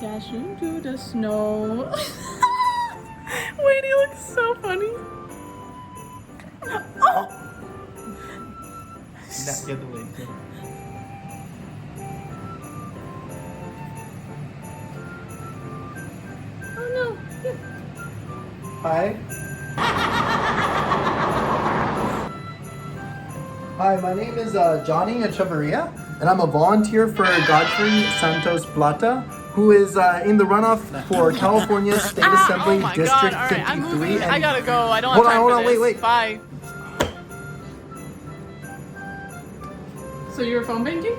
Dash into the snow. Wait, he looks so funny. Oh! Get the way. Oh no. Hi. Hi, my name is Johnny Echeverria, and I'm a volunteer for Godfrey Santos Plata, who is in the runoff for California State Assembly Oh my District God. All right, 53. I'm moving. And I gotta go. I don't hold have time on, for hold on, this. wait. Bye. So you're phone banking?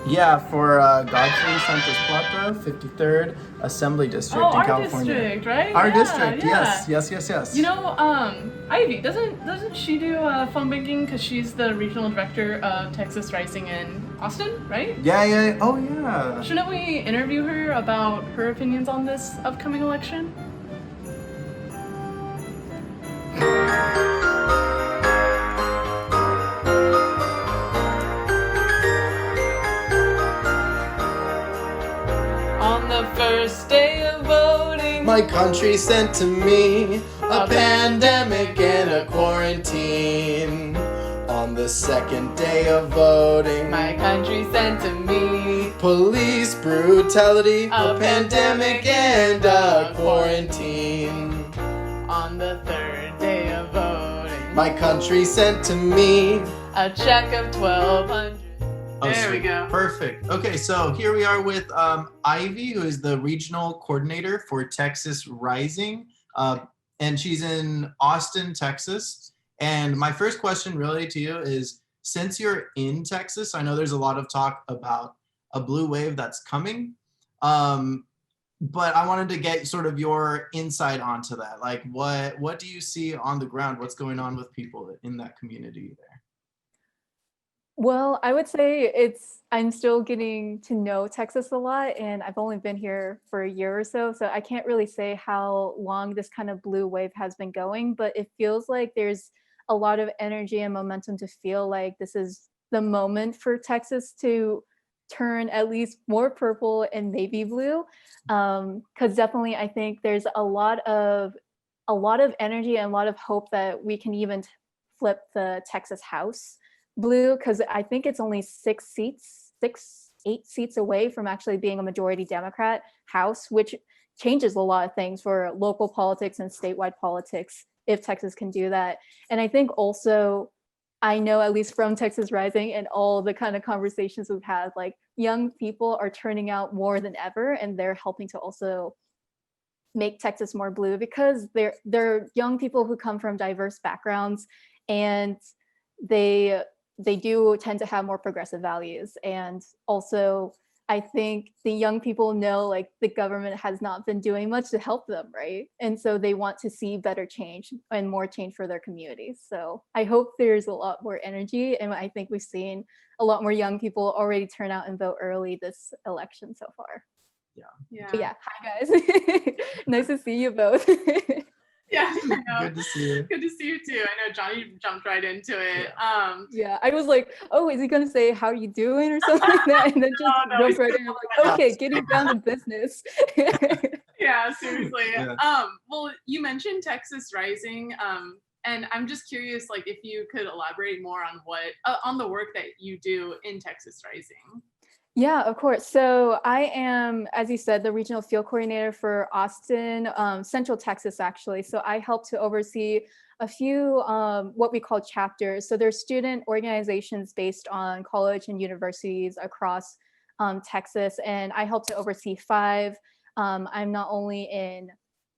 Yeah, for Godfrey Santos Plata, 53rd Assembly District in our California. district, right? Our Yeah, district, yeah. yes. You know, Ivy, doesn't she do phone banking because she's the regional director of Texas Rising in Austin, right? Yeah, oh yeah. Shouldn't we interview her about her opinions on this upcoming election? On the first day of voting, My country sent to me a pandemic and a quarantine. On the second day of voting, my country sent to me police brutality, a a pandemic and a quarantine. on the third day of voting, My country sent to me a check of 1,200. There we go. Perfect. Okay, so here we are with Ivy, who is the regional coordinator for Texas Rising, and she's in Austin, Texas. And my first question really to you is, since you're in Texas, I know there's a lot of talk about a blue wave that's coming, but I wanted to get sort of your insight onto that. Like, what do you see on the ground? What's going on with people in that community there? Well, I would say I'm still getting to know Texas a lot, and I've only been here for a year or so I can't really say how long this kind of blue wave has been going, but it feels like there's a lot of energy and momentum to feel like this is the moment for Texas to turn at least more purple and maybe blue. Because definitely I think there's a lot of energy and a lot of hope that we can even flip the Texas House blue, because I think it's only 8 seats away from actually being a majority Democrat House, which changes a lot of things for local politics and statewide politics if Texas can do that. And I think also, I know at least from Texas Rising and all the kind of conversations we've had, like young people are turning out more than ever, and they're helping to also make Texas more blue because they're young people who come from diverse backgrounds, and they do tend to have more progressive values. And also, I think the young people know like the government has not been doing much to help them, right? And so they want to see better change and more change for their communities. So I hope there's a lot more energy, and I think we've seen a lot more young people already turn out and vote early this election so far. Yeah. But yeah, hi guys. Nice to see you both. Yeah, I know. Good to see you. Good to see you too. I know Johnny jumped right into it. Yeah, I was like, oh, is he gonna say how you doing or something like that? And then just No, jump right in. I'm like, okay, getting down to business. Yeah, seriously. Yeah. Well, you mentioned Texas Rising, and I'm just curious, like, if you could elaborate more on what on the work that you do in Texas Rising. Yeah, of course. So I am, as you said, the regional field coordinator for Austin, Central Texas, actually. So I help to oversee a few what we call chapters. So there's student organizations based on college and universities across Texas, and I help to oversee 5. I'm not only in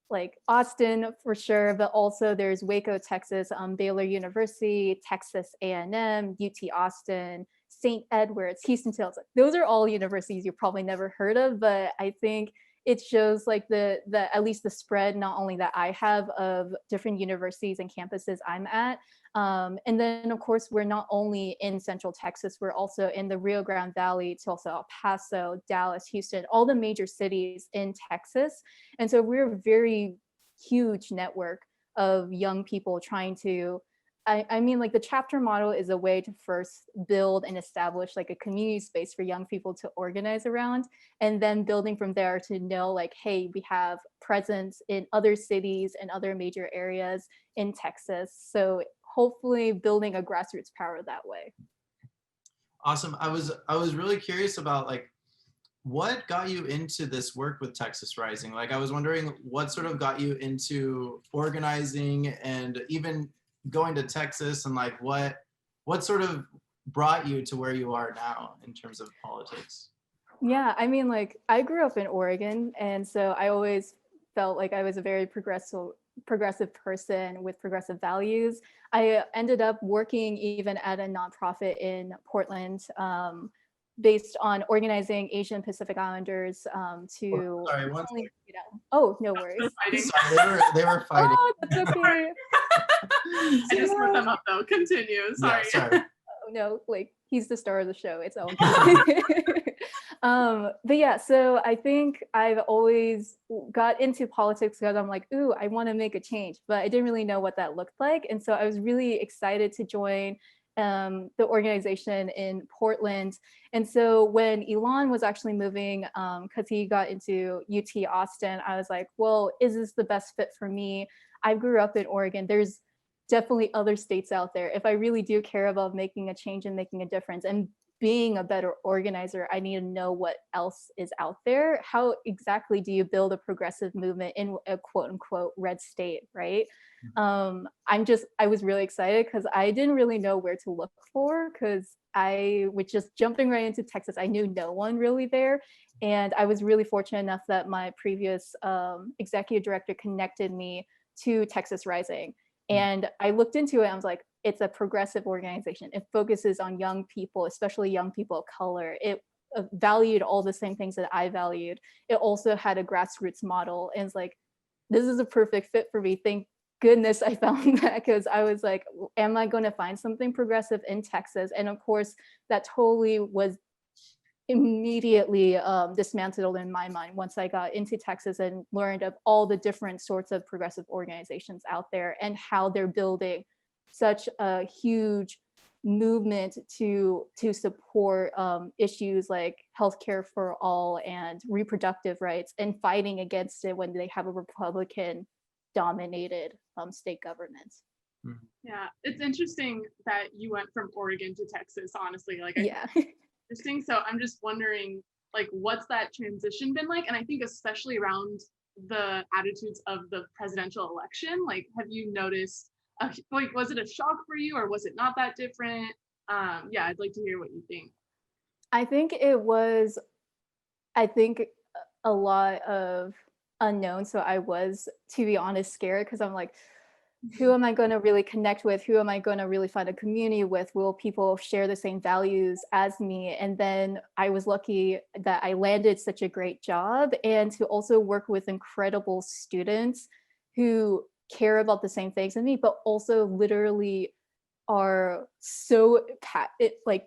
like Austin for sure, but also there's Waco, Texas, Baylor University, Texas A&M, UT Austin, St. Edward's, Houston Hills. Those are all universities you probably never heard of, but I think it shows like the at least the spread, not only that I have of different universities and campuses I'm at. And then of course, we're not only in Central Texas, we're also in the Rio Grande Valley to also El Paso, Dallas, Houston, all the major cities in Texas. And so we're a very huge network of young people trying to I mean, like the chapter model is a way to first build and establish like a community space for young people to organize around, and then building from there to know like, hey, we have presence in other cities and other major areas in Texas. So hopefully building a grassroots power that way. Awesome. I was really curious about like what got you into this work with Texas Rising? Like I was wondering what sort of got you into organizing and even going to Texas, and like what sort of brought you to where you are now in terms of politics? Yeah, I mean, like I grew up in Oregon, and so I always felt like I was a very progressive person with progressive values. I ended up working even at a nonprofit in Portland, based on organizing Asian Pacific Islanders to Sorry, one only, oh, no They're worries. fighting. Sorry, they were fighting. Oh, that's okay. I just put them up though. Continue. Sorry. Yeah, sorry. Oh, no, like he's the star of the show. It's all good. But yeah, so I think I've always got into politics because I'm like, ooh, I want to make a change, but I didn't really know what that looked like. And so I was really excited to join the organization in Portland. And so when Elon was actually moving, because he got into UT Austin, I was like, well, is this the best fit for me? I grew up in Oregon. There's definitely other states out there. If I really do care about making a change and making a difference and being a better organizer, I need to know what else is out there. How exactly do you build a progressive movement in a quote unquote red state, right? I was really excited because I didn't really know where to look for, because I was just jumping right into Texas. I knew no one really there. And I was really fortunate enough that my previous executive director connected me to Texas Rising. And I looked into it and I was like, it's a progressive organization. It focuses on young people, especially young people of color. It valued all the same things that I valued. It also had a grassroots model. And it's like, this is a perfect fit for me. Thank goodness I found that, because I was like, am I going to find something progressive in Texas? And of course, that totally was immediately dismantled in my mind once I got into Texas and learned of all the different sorts of progressive organizations out there and how they're building such a huge movement to support issues like healthcare for all and reproductive rights, and fighting against it when they have a Republican dominated state government. Yeah, it's interesting that you went from Oregon to Texas, honestly. Like, Yeah. Interesting. So I'm just wondering, like, what's that transition been like? And I think especially around the attitudes of the presidential election, like, have you noticed, like, was it a shock for you, or was it not that different? Yeah, I'd like to hear what you think. I think it was, I think a lot of unknown. So I was, to be honest, scared, because I'm like, who am I going to really connect with? Who am I going to really find a community with? Will people share the same values as me? And then I was lucky that I landed such a great job, and to also work with incredible students who care about the same things as me, but also literally are so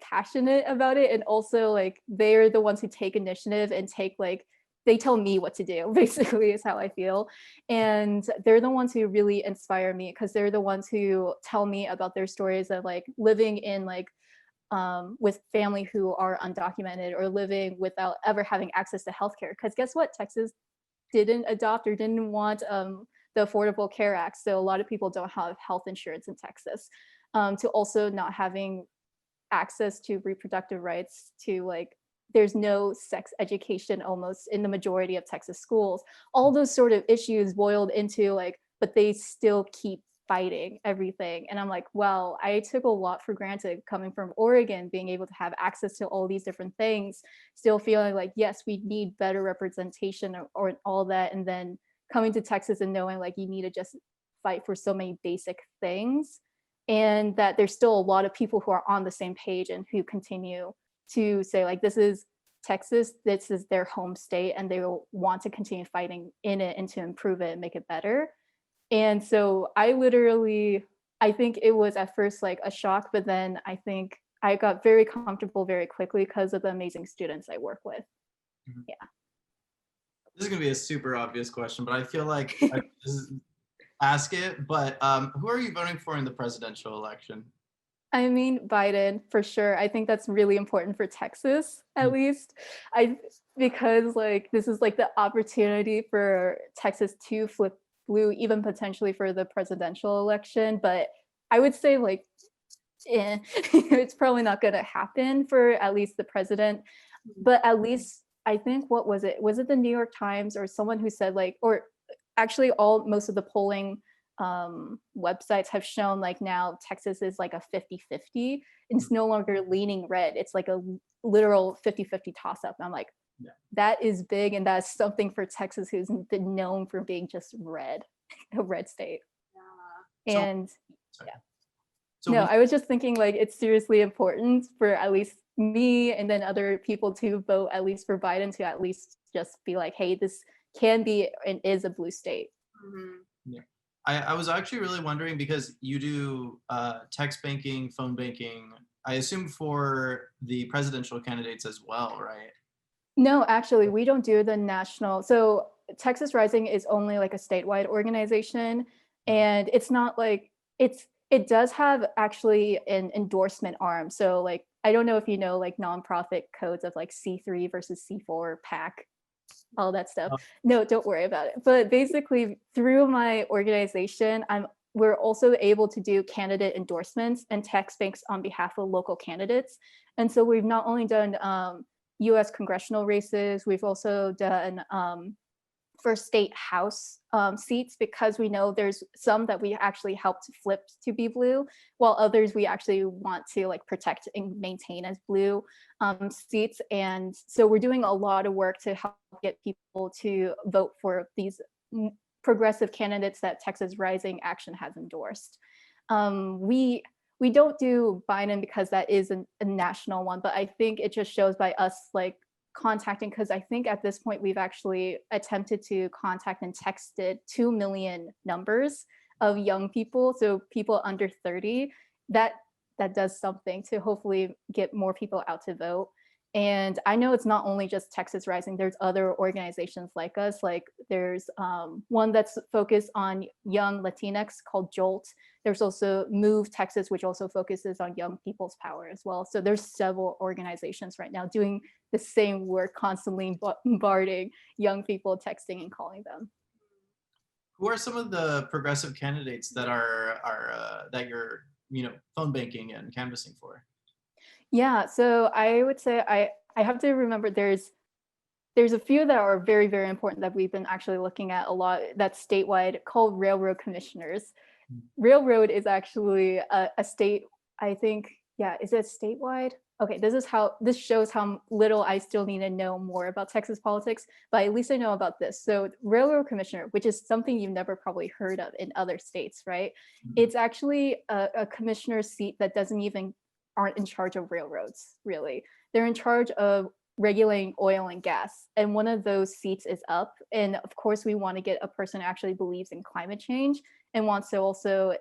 passionate about it. And also like they're the ones who take initiative and take like, they tell me what to do, basically, is how I feel. And they're the ones who really inspire me, because they're the ones who tell me about their stories of like living in like with family who are undocumented, or living without ever having access to healthcare. Because guess what? Texas didn't adopt or didn't want the Affordable Care Act. So a lot of people don't have health insurance in Texas. To also not having access to reproductive rights, to like, there's no sex education almost in the majority of Texas schools. All those sort of issues boiled into like, but they still keep fighting everything. And I'm like, well, I took a lot for granted coming from Oregon, being able to have access to all these different things, still feeling like, yes, we need better representation or all that. And then coming to Texas and knowing like you need to just fight for so many basic things, and that there's still a lot of people who are on the same page and who continue to say like, this is Texas, this is their home state, and they will want to continue fighting in it and to improve it and make it better. And so I think it was at first like a shock, but then I think I got very comfortable very quickly because of the amazing students I work with. Yeah. This is gonna be a super obvious question, but I feel like ask it, but who are you voting for in the presidential election? I mean, Biden for sure. I think that's really important for Texas, at least. Because like this is like the opportunity for Texas to flip blue, even potentially for the presidential election. But I would say like, it's probably not going to happen for at least the president. But at least I think, what was it? Was it the New York Times or someone who said like, or actually most of the polling websites have shown like now Texas is like a 50-50. It's no longer leaning red. It's like a literal 50-50 toss up. And I'm like, Yeah. that is big. And that's something for Texas, who's been known for being just red, a red state. Yeah. And Sorry. yeah. So No, I was just thinking like it's seriously important for at least me and then other people to vote at least for Biden, to at least just be like, hey, this can be and is a blue state. Yeah. I was actually really wondering, because you do text banking, phone banking, I assume for the presidential candidates as well, right? No, actually, we don't do the national. So Texas Rising is only like a statewide organization, and it's not like it does have actually an endorsement arm. So like I don't know if you know like nonprofit codes of like C3 versus C4 PAC, all that stuff. No, don't worry about it. But basically, through my organization, we're also able to do candidate endorsements and text banks on behalf of local candidates. And so we've not only done U.S. congressional races, we've also done for state house seats, because we know there's some that we actually helped flip to be blue, while others we actually want to like protect and maintain as blue seats. And so we're doing a lot of work to help get people to vote for these progressive candidates that Texas Rising Action has endorsed. We don't do Biden because that is a national one, but I think it just shows by us like contacting, because I think at this point we've actually attempted to contact and texted 2 million numbers of young people, so people under 30. That does something to hopefully get more people out to vote. And I know it's not only just Texas Rising, there's other organizations like us. Like there's one that's focused on young Latinx called Jolt. There's also Move Texas, which also focuses on young people's power as well. So there's several organizations right now doing the same work, constantly bombarding young people, texting and calling them. Who are some of the progressive candidates that are that you're phone banking and canvassing for? Yeah, so I would say I have to remember there's a few that are very, very important that we've been actually looking at a lot, that's statewide, called railroad commissioners. Railroad is actually a state, I think, yeah, is it statewide? Okay, this shows how little I still need to know more about Texas politics, but at least I know about this. So railroad commissioner, which is something you've never probably heard of in other states, right? It's actually a commissioner seat that aren't in charge of railroads, really. They're in charge of regulating oil and gas. And one of those seats is up. And of course, we want to get a person who actually believes in climate change and wants to also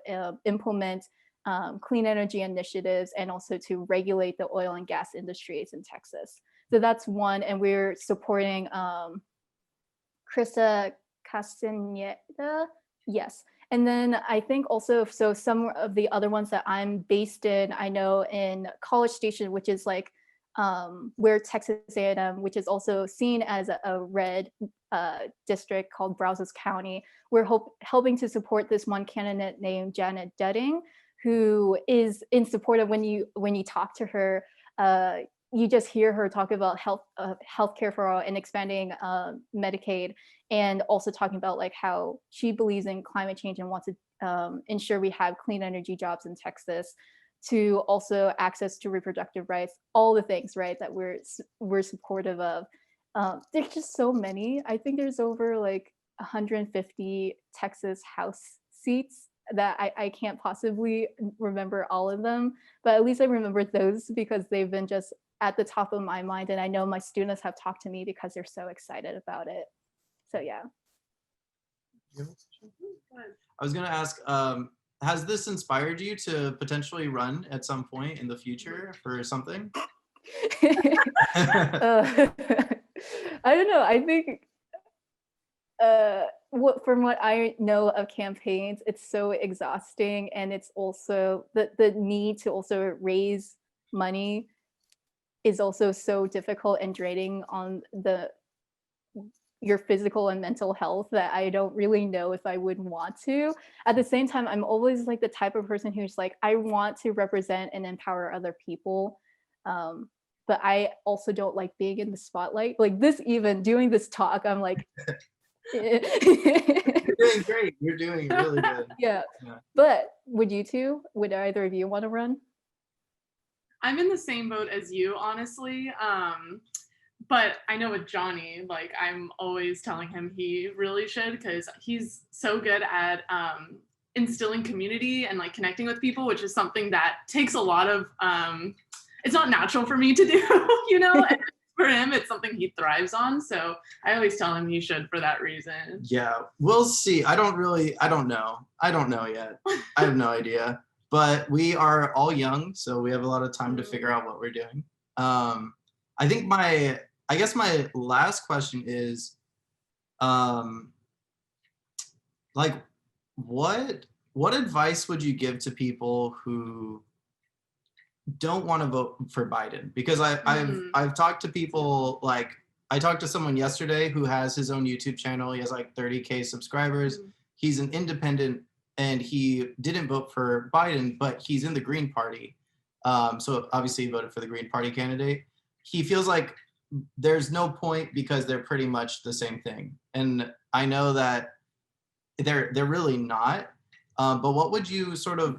implement clean energy initiatives and also to regulate the oil and gas industries in Texas. So that's one. And we're supporting Krista Castaneda. Yes. And then I think also, so some of the other ones that I'm based in, I know in College Station, which is like where Texas A&M, which is also seen as a red district called Brazos County, we're helping to support this one candidate named Janet Dudding, who is in support of when you talk to her, you just hear her talk about healthcare for all and expanding Medicaid, and also talking about like how she believes in climate change and wants to ensure we have clean energy jobs in Texas, to also access to reproductive rights, all the things, right, that we're supportive of. There's just so many. I think there's over like 150 Texas House seats that I can't possibly remember all of them, but at least I remember those because they've been just at the top of my mind, and I know my students have talked to me because they're so excited about it. So yeah. I was gonna ask, has this inspired you to potentially run at some point in the future for something? I don't know. I think from what I know of campaigns, it's so exhausting, and it's also the need to also raise money is also so difficult and draining on your physical and mental health that I don't really know if I would want to. At the same time, I'm always like the type of person who's like, I want to represent and empower other people. But I also don't like being in the spotlight. Like this, even doing this talk, I'm like, You're doing great. You're doing really good. yeah. Yeah. But would either of you want to run? I'm in the same boat as you, honestly. But I know with Johnny, like I'm always telling him he really should, because he's so good at instilling community and like connecting with people, which is something that takes a lot of it's not natural for me to do, you know. And for him, it's something he thrives on. So I always tell him he should for that reason. Yeah, we'll see. I don't know yet. I have no idea. But we are all young, so we have a lot of time to figure out what we're doing. I think I guess my last question is, like, what advice would you give to people who don't want to vote for Biden? Because I've talked to people, like I talked to someone yesterday who has his own YouTube channel. He has like 30K subscribers. He's an independent and he didn't vote for Biden, but he's in the Green Party. So obviously he voted for the Green Party candidate. He feels like there's no point because they're pretty much the same thing. And I know that they're really not. But what would you sort of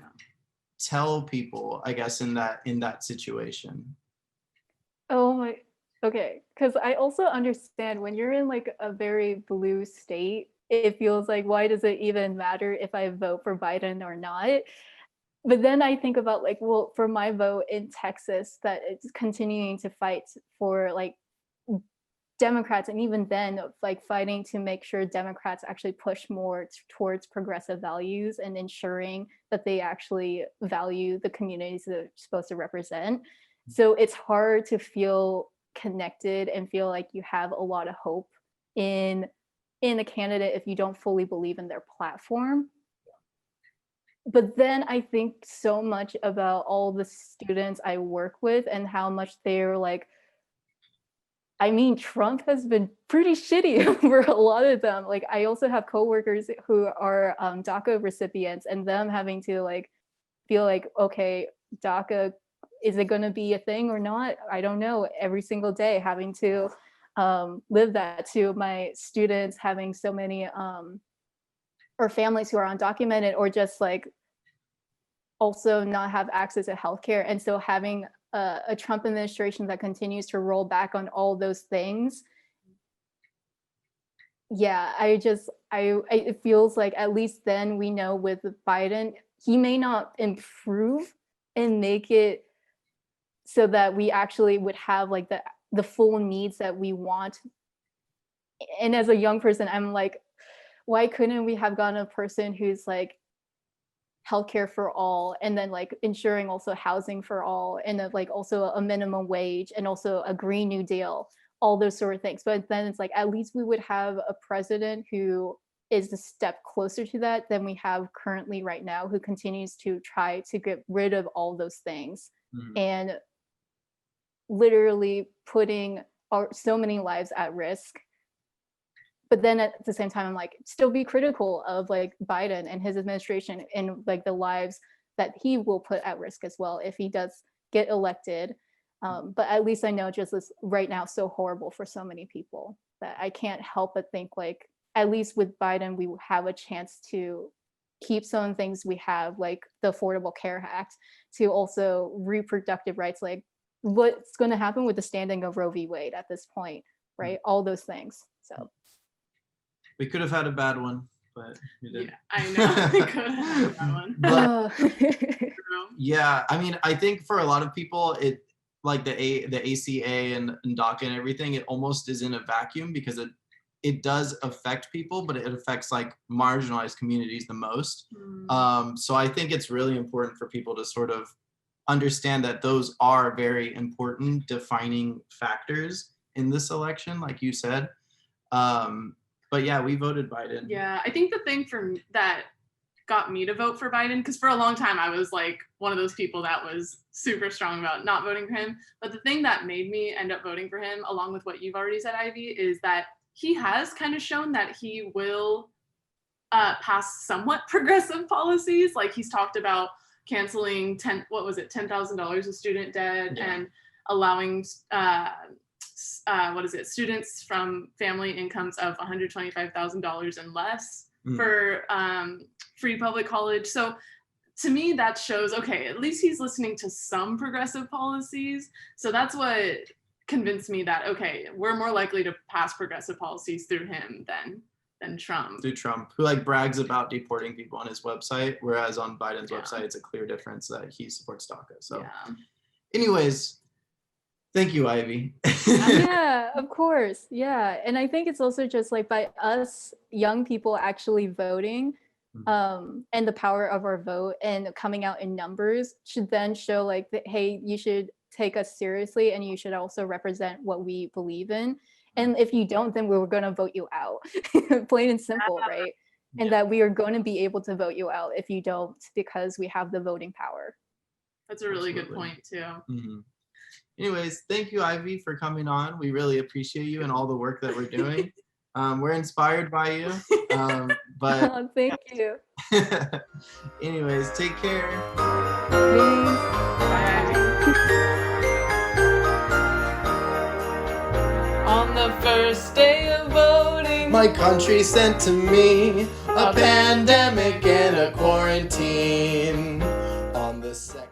tell people, I guess, in that situation? Oh my, okay. Because I also understand when you're in like a very blue state, it feels like, why does it even matter if I vote for Biden or not? But then I think about like, well, for my vote in Texas, that it's continuing to fight for like Democrats, and even then, like fighting to make sure Democrats actually push more towards progressive values and ensuring that they actually value the communities that they're supposed to represent. So it's hard to feel connected and feel like you have a lot of hope in a candidate if you don't fully believe in their platform. But then I think so much about all the students I work with and how much they're like, I mean, Trump has been pretty shitty for a lot of them. Like, I also have coworkers who are DACA recipients, and them having to like feel like, okay, DACA, is it going to be a thing or not? I don't know. Every single day, having to live that. To my students having so many or families who are undocumented, or just like also not have access to healthcare, and so having a Trump administration that continues to roll back on all those things. Yeah, it feels like at least then we know with Biden, he may not improve and make it so that we actually would have like the full needs that we want. And as a young person, I'm like, why couldn't we have gotten a person who's like healthcare for all, and then like ensuring also housing for all, and like also a minimum wage, and also a Green New Deal, all those sort of things. But then it's like, at least we would have a president who is a step closer to that than we have currently right now, who continues to try to get rid of all those things and literally putting so many lives at risk. But then at the same time, I'm like, still be critical of like Biden and his administration and like the lives that he will put at risk as well if he does get elected. But at least I know just this right now so horrible for so many people that I can't help but think like, at least with Biden, we have a chance to keep some things we have, like the Affordable Care Act, to also reproductive rights, like what's going to happen with the standing of Roe v. Wade at this point, right? All those things. So. We could have had a bad one, but we didn't. Yeah, I know. We could have had a bad one. But, yeah, I mean, I think for a lot of people, it like the ACA and DACA and everything, it almost is in a vacuum because it does affect people, but it affects like marginalized communities the most. So I think it's really important for people to sort of understand that those are very important defining factors in this election, like you said. But yeah, we voted Biden. Yeah, I think the thing that got me to vote for Biden, because for a long time I was like one of those people that was super strong about not voting for him. But the thing that made me end up voting for him, along with what you've already said, Ivy, is that he has kind of shown that he will pass somewhat progressive policies. Like he's talked about canceling $10,000 of student debt and allowing students from family incomes of $125,000 and less for free public college. So to me, that shows, okay, at least he's listening to some progressive policies. So that's what convinced me that, okay, we're more likely to pass progressive policies through him than Trump. Through Trump, who like brags about deporting people on his website, whereas on Biden's website, it's a clear difference that he supports DACA. So anyways, thank you, Ivy. Yeah, of course. Yeah. And I think it's also just like by us young people actually voting and the power of our vote and coming out in numbers should then show like, hey, you should take us seriously and you should also represent what we believe in. And if you don't, then we're going to vote you out. Plain and simple, right? And that we are going to be able to vote you out if you don't, because we have the voting power. That's a really good point too. Anyways, thank you, Ivy, for coming on. We really appreciate you and all the work that we're doing. We're inspired by you. But thank you. Anyways, take care. Thanks. On the first day of voting, my country sent to me a pandemic and a quarantine. On the second